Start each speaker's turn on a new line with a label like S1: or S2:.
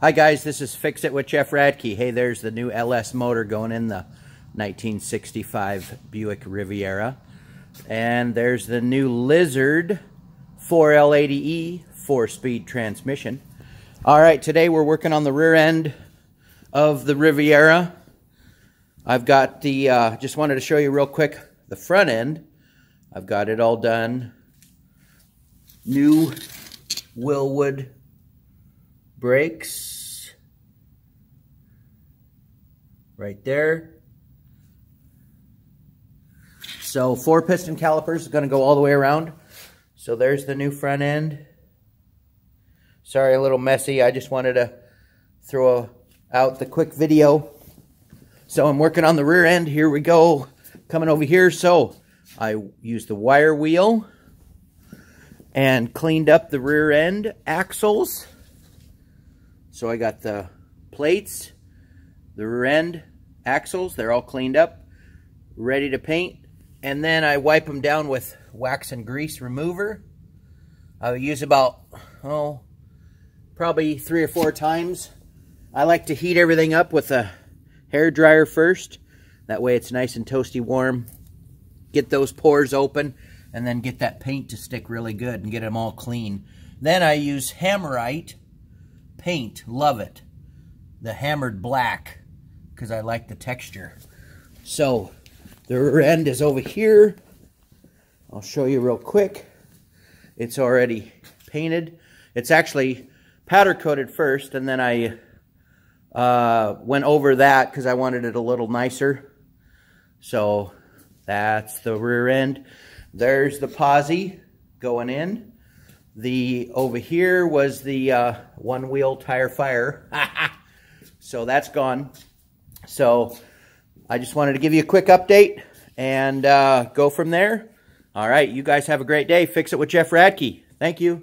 S1: Hi guys, this is Fix It with Jeff Radke. Hey, there's the new LS motor going in the 1965 Buick Riviera. And there's the new Lizard 4L80E 4-speed transmission. Alright, today we're working on the rear end of the Riviera. I've got the, just wanted to show you real quick, the front end. I've got it all done. New Willwood brakes right there. So 4 piston calipers are going to go all the way around. So there's the new front end. Sorry, a little messy. I just wanted to throw out the quick video. So I'm working on the rear end. Here we go. Coming over here. So I used the wire wheel and cleaned up the rear end axles. So I got the plates, the rear end axles, they're all cleaned up, ready to paint. And then I wipe them down with wax and grease remover. I'll use about, probably 3 or 4 times. I like to heat everything up with a hair dryer first. That way it's nice and toasty warm. Get those pores open and then get that paint to stick really good and get them all clean. Then I use Hammerite paint. Love it. The hammered black because I like the texture. So the rear end is over here. I'll show you real quick. It's already painted. It's actually powder coated first, and then I went over that because I wanted it a little nicer. So that's the rear end. There's the posi going in. Over here was the one-wheel tire fire. So that's gone. So I just wanted to give you a quick update and go from there. All right, you guys have a great day. Fix It with Jeff Radke. Thank you.